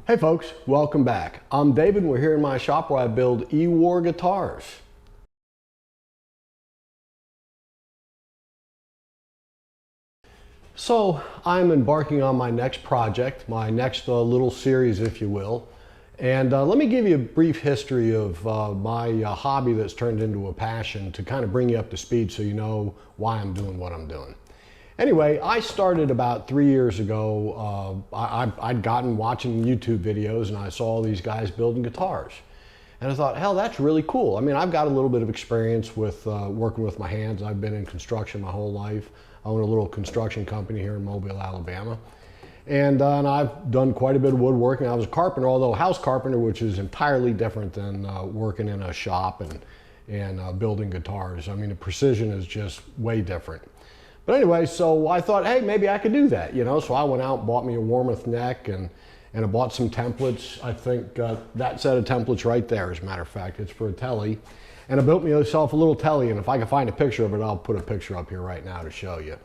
Hey folks, welcome back. I'm David and we're here in my shop where I build E-War guitars. So I'm embarking on my next project, my next little series if you will. And let me give you a brief history of my hobby that's turned into a passion to kind of bring you up to speed so you know why I'm doing what I'm doing. Anyway, I started about 3 years ago. I'd gotten watching YouTube videos and I saw all these guys building guitars. And I thought, hell, that's really cool. I mean, I've got a little bit of experience with working with my hands. I've been in construction my whole life. I own a little construction company here in Mobile, Alabama. And I've done quite a bit of woodworking. I was a carpenter, although a house carpenter, which is entirely different than working in a shop and building guitars. I mean, the precision is just way different. But anyway, so I thought, hey, maybe I could do that, you know? So I went out and bought me a Warmoth neck and I bought some templates. I think that set of templates right there, as a matter of fact, it's for a telly. And I built myself a little telly, and if I can find a picture of it, I'll put a picture up here right now to show you.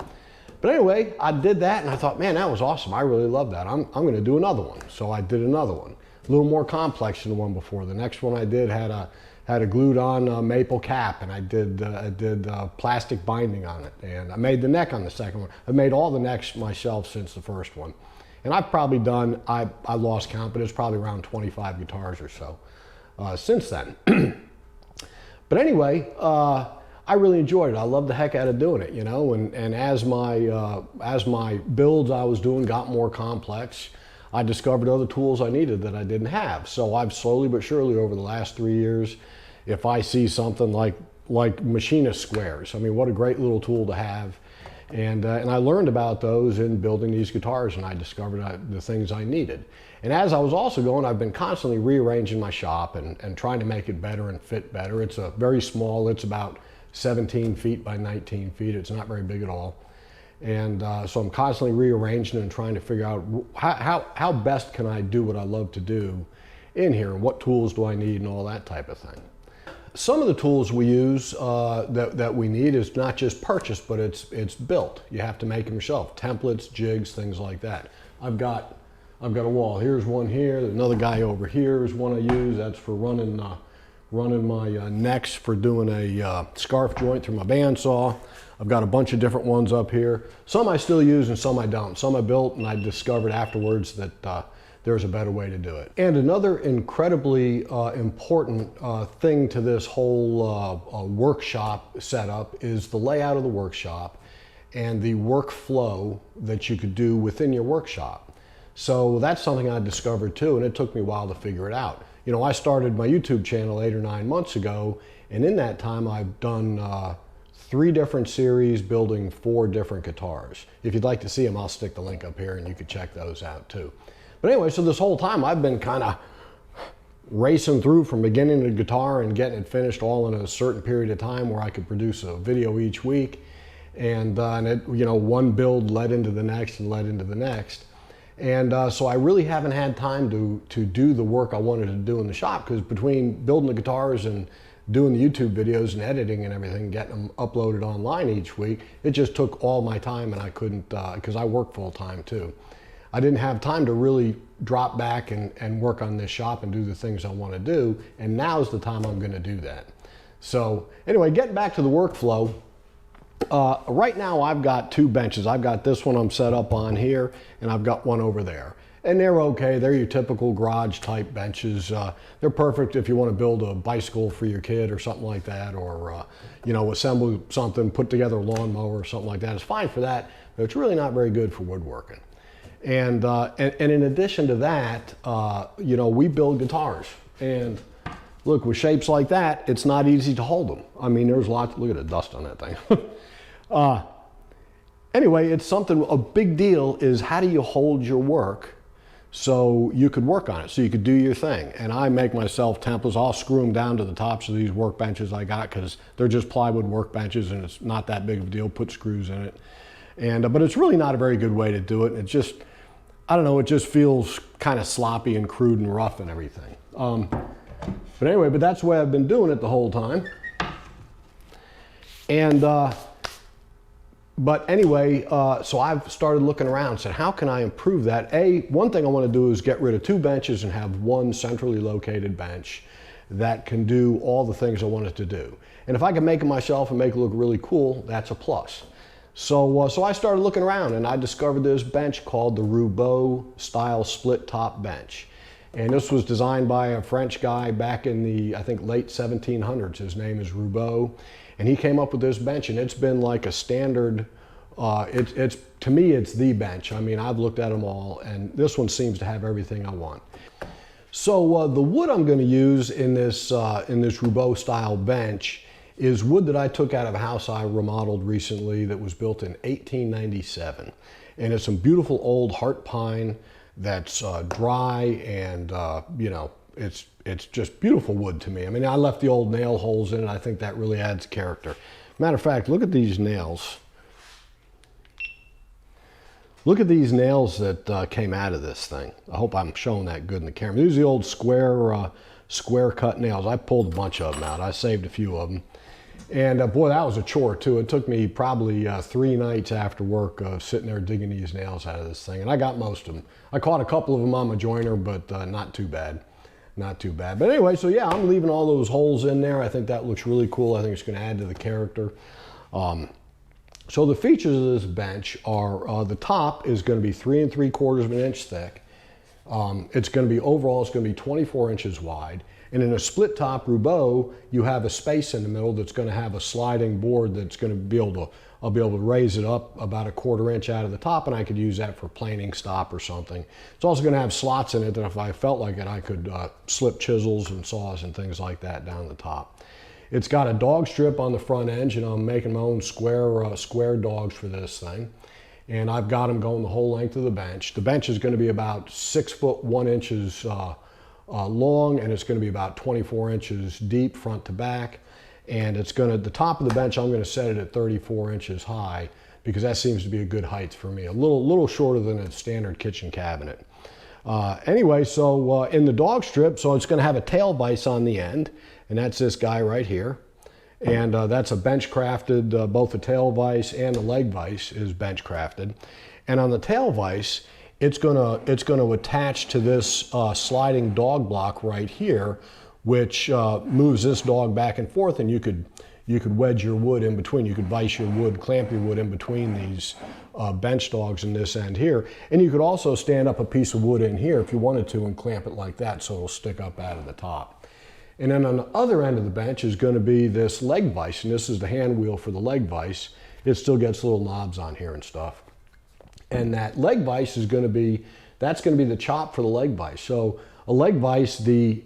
But anyway, I did that and I thought, man, that was awesome. I really love that. I'm gonna do another one. So I did another one. A little more complex than the one before. The next one I did had a glued on maple cap, and I did plastic binding on it. And I made the neck on the second one. I made all the necks myself since the first one. And I've probably done, I lost count, but it's probably around 25 guitars or so since then. But anyway, I really enjoyed it. I loved the heck out of doing it, you know, and as my builds I was doing got more complex, I discovered other tools I needed that I didn't have. So I've slowly but surely over the last 3 years, if I see something like machinist squares, I mean, what a great little tool to have. And I learned about those in building these guitars, and I discovered the things I needed. And as I was also going, I've been constantly rearranging my shop and trying to make it better and fit better. It's a very small, it's about 17 feet by 19 feet. It's not very big at all. And so I'm constantly rearranging and trying to figure out how best can I do what I love to do in here, and what tools do I need and all that type of thing. Some of the tools we use that we need is not just purchased, but it's built. You have to make them yourself. Templates, jigs, things like that. I've got a wall. Here's one here. Another guy over here is one I use. That's for running my necks for doing a scarf joint through my bandsaw. I've got a bunch of different ones up here. Some I still use and some I don't. Some I built and I discovered afterwards that there's a better way to do it. And another incredibly important thing to this whole workshop setup is the layout of the workshop and the workflow that you could do within your workshop. So that's something I discovered too, and it took me a while to figure it out. You know, I started my YouTube channel 8 or 9 months ago, and in that time I've done 3 different series building 4 different guitars. If you'd like to see them, I'll stick the link up here and you can check those out too. But anyway, so this whole time I've been kind of racing through from beginning the guitar and getting it finished all in a certain period of time where I could produce a video each week. And it, you know, one build led into the next and led into the next. And so I really haven't had time to do the work I wanted to do in the shop, because between building the guitars and doing the YouTube videos and editing and everything, getting them uploaded online each week, it just took all my time, and I couldn't, because I work full time too. I didn't have time to really drop back and work on this shop and do the things I want to do, and now's the time I'm going to do that. So anyway, getting back to the workflow, right now I've got 2 benches. I've got this one I'm set up on here, and I've got one over there. And they're okay. They're your typical garage type benches. They're perfect if you want to build a bicycle for your kid or something like that, or you know, assemble something, put together a lawnmower or something like that. It's fine for that, but it's really not very good for woodworking. And in addition to that, you know, we build guitars, and look, with shapes like that, it's not easy to hold them. I mean, there's lots, look at the dust on that thing. Anyway, it's something, a big deal is how do you hold your work so you could work on it, so you could do your thing. And I make myself templates. I'll screw them down to the tops of these workbenches I got, because they're just plywood workbenches and it's not that big of a deal, put screws in it. And, but it's really not a very good way to do it. It just, I don't know, it just feels kind of sloppy and crude and rough and everything. But anyway, but that's the way I've been doing it the whole time. And But anyway, so I've started looking around and said, how can I improve that? One thing I want to do is get rid of 2 benches and have 1 centrally located bench that can do all the things I want it to do. And if I can make it myself and make it look really cool, that's a plus. So I started looking around and I discovered this bench called the Roubo style split top bench. And this was designed by a French guy back in the, I think, late 1700s. His name is Roubo. And he came up with this bench, and it's been like a standard, to me, it's the bench. I mean, I've looked at them all, and this one seems to have everything I want. So the wood I'm going to use in this Roubo style bench is wood that I took out of a house I remodeled recently that was built in 1897. And it's some beautiful old heart pine that's dry and, you know, it's just beautiful wood to me. I mean, I left the old nail holes in it. I think that really adds character. Matter of fact, look at these nails. Look at these nails that came out of this thing. I hope I'm showing that good in the camera. These are the old square cut nails. I pulled a bunch of them out. I saved a few of them. And boy, that was a chore too. It took me probably 3 nights after work sitting there digging these nails out of this thing. And I got most of them. I caught a couple of them on my joiner, but not too bad. Not too bad. But anyway, so yeah, I'm leaving all those holes in there. I think that looks really cool. I think it's going to add to the character. So the features of this bench are the top is going to be 3 3/4 of an inch thick. It's going to be overall, it's going to be 24 inches wide. And in a split top Roubo, you have a space in the middle that's going to have a sliding board that's going to be able to, I'll be able to raise it up about 1/4 inch out of the top, and I could use that for planing stop or something. It's also going to have slots in it that if I felt like it, I could slip chisels and saws and things like that down the top. It's got a dog strip on the front edge, and I'm making my own square dogs for this thing. And I've got them going the whole length of the bench. The bench is going to be about 6 foot 1 inches long, and it's going to be about 24 inches deep front to back. And it's going to, the top of the bench, I'm going to set it at 34 inches high because that seems to be a good height for me. A little shorter than a standard kitchen cabinet. Anyway, so in the dog strip, so it's going to have a tail vise on the end, and that's this guy right here. And that's a bench crafted, both the tail vise and the leg vise is bench crafted. And on the tail vise, it's gonna attach to this sliding dog block right here, which moves this dog back and forth, and you could wedge your wood in between. You could vise your wood, clamp your wood in between these bench dogs in this end here. And you could also stand up a piece of wood in here if you wanted to and clamp it like that so it'll stick up out of the top. And then on the other end of the bench is going to be this leg vise, and this is the hand wheel for the leg vise. It still gets little knobs on here and stuff. And that leg vise is going to be, that's going to be the chop for the leg vise. So a leg vise, the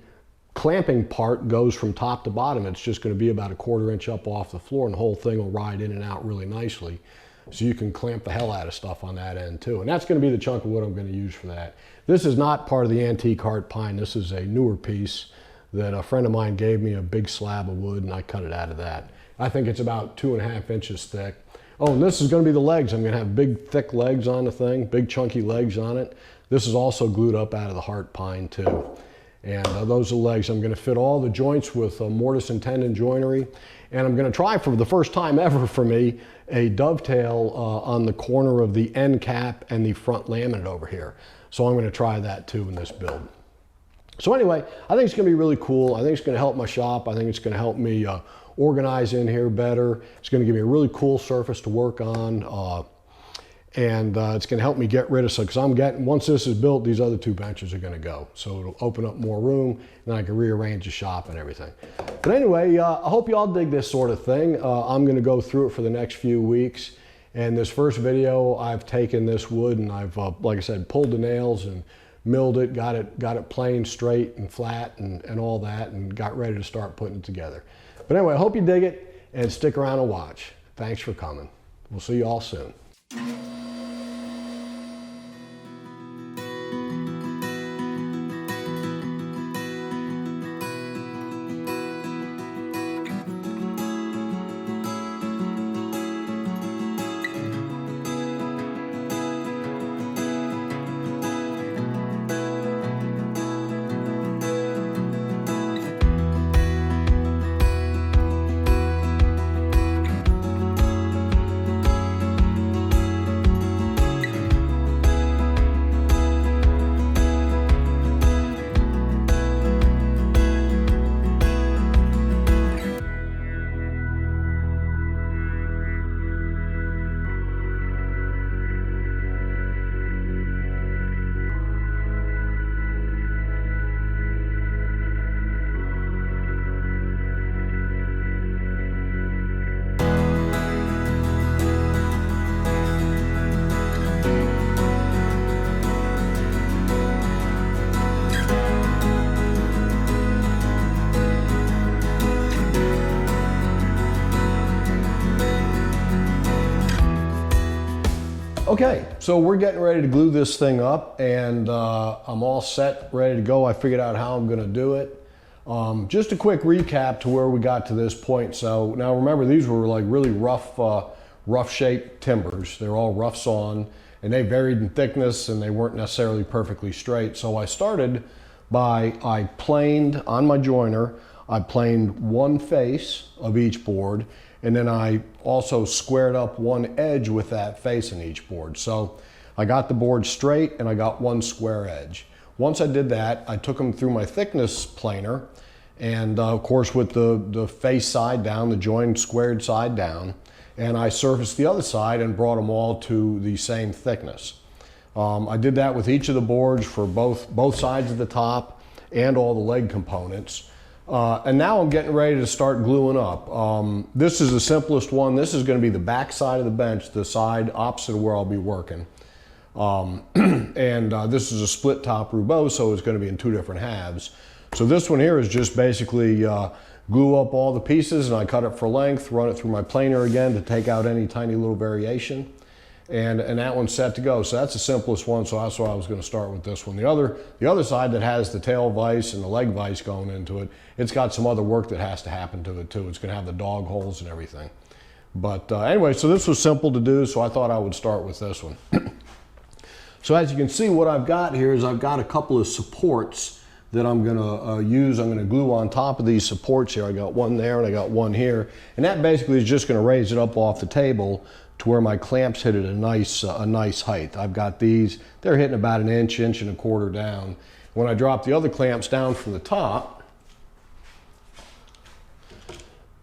clamping part goes from top to bottom. It's just going to be about 1/4 inch up off the floor, and the whole thing will ride in and out really nicely. So you can clamp the hell out of stuff on that end too. And that's going to be the chunk of wood I'm going to use for that. This is not part of the antique heart pine. This is a newer piece that a friend of mine gave me, a big slab of wood, and I cut it out of that. I think it's about 2.5 inches thick. Oh, and this is going to be the legs. I'm going to have big, thick legs on the thing, big, chunky legs on it. This is also glued up out of the heart pine too. And those are the legs. I'm going to fit all the joints with mortise and tenon joinery. And I'm going to try, for the first time ever for me, a dovetail on the corner of the end cap and the front laminate over here. So I'm going to try that too in this build. So anyway, I think it's going to be really cool. I think it's going to help my shop. I think it's going to help me organize in here better. It's going to give me a really cool surface to work on. And it's going to help me get rid of some, because once this is built, these other 2 benches are going to go. So it'll open up more room, and then I can rearrange the shop and everything. But anyway, I hope you all dig this sort of thing. I'm going to go through it for the next few weeks. And this first video, I've taken this wood and I've, like I said, pulled the nails and milled it, got it plain, straight, and flat, and all that, and got ready to start putting it together. But anyway, I hope you dig it, and stick around and watch. Thanks for coming. We'll see you all soon. Okay, so we're getting ready to glue this thing up, and I'm all set, ready to go. I figured out how I'm gonna do it. Just a quick recap to where we got to this point. So now remember, these were like really rough shaped timbers. They're all rough sawn, and they varied in thickness, and they weren't necessarily perfectly straight. So I started by, I planed on my joiner, I planed one face of each board, and then I also squared up one edge with that face in each board. So I got the board straight and I got one square edge. Once I did that, I took them through my thickness planer, and of course with the face side down, the joined squared side down, and I surfaced the other side and brought them all to the same thickness. I did that with each of the boards for both sides of the top and all the leg components. And now I'm getting ready to start gluing up. This is the simplest one. This is going to be the back side of the bench, the side opposite of where I'll be working. This is a split top Roubo, so it's going to be in two different halves. So this one here is just basically glue up all the pieces, and I cut it for length, run it through my planer again to take out any tiny little variation. And that one's set to go. So that's the simplest one, so that's why I was going to start with this one. The other side that has the tail vise and the leg vise going into it, it's got some other work that has to happen to it too. It's going to have the dog holes and everything. But anyway, so this was simple to do, so I thought I would start with this one. So as you can see, what I've got here is I've got a couple of supports that I'm going to use. I'm going to glue on top of these supports here. I got one there and I got one here. And that basically is just going to raise it up off the table to where my clamps hit at a nice height. I've got these, they're hitting about an inch and a quarter down. When I drop the other clamps down from the top,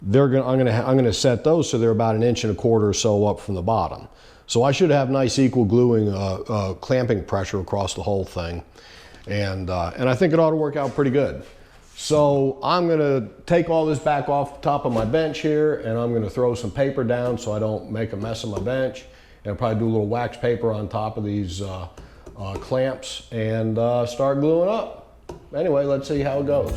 I'm gonna set those so they're about an inch and a quarter or so up from the bottom. So I should have nice equal gluing, clamping pressure across the whole thing. And I think it ought to work out pretty good. So I'm gonna take all this back off the top of my bench here, and I'm gonna throw some paper down so I don't make a mess of my bench. And I'll probably do a little wax paper on top of these clamps and start gluing up. Anyway, let's see how it goes.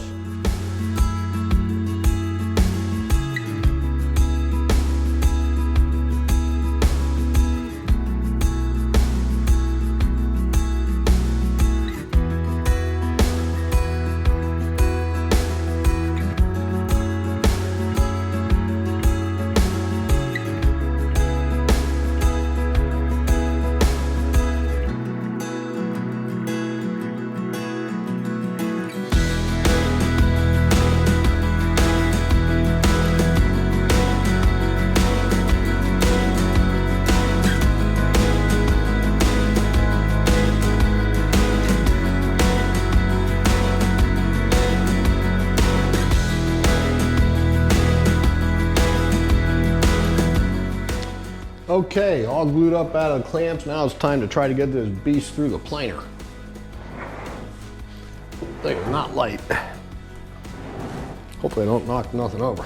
Okay, all glued up out of the clamps. Now it's time to try to get this beast through the planer. They are not light. Hopefully I don't knock nothing over.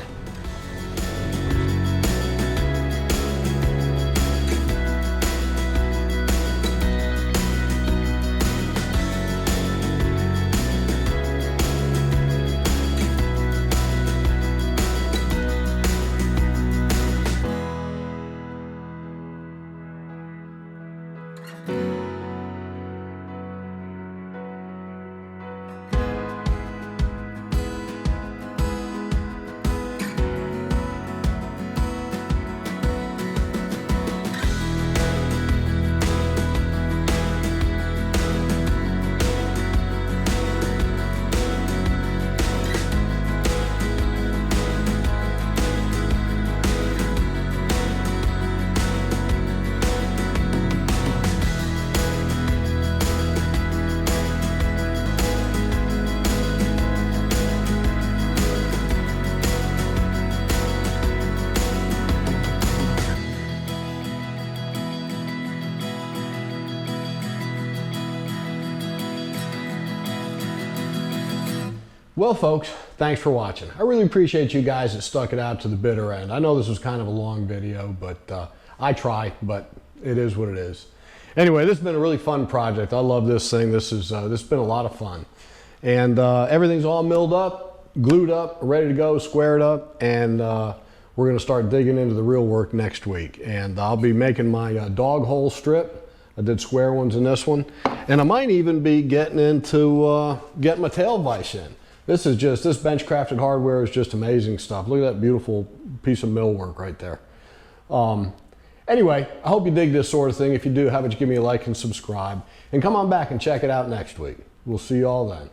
Well, folks, thanks for watching. I really appreciate you guys that stuck it out to the bitter end. I know this was kind of a long video, but I try, but it is what it is. Anyway, this has been a really fun project. I love this thing. This has been a lot of fun. And everything's all milled up, glued up, ready to go, squared up, and we're gonna start digging into the real work next week. And I'll be making my dog hole strip I did square ones in this one. And I might even be getting into getting my tail vise in. This bench crafted hardware is just amazing stuff. Look at that beautiful piece of millwork right there. Anyway, I hope you dig this sort of thing. If you do, how about you give me a like and subscribe. And come on back and check it out next week. We'll see you all then.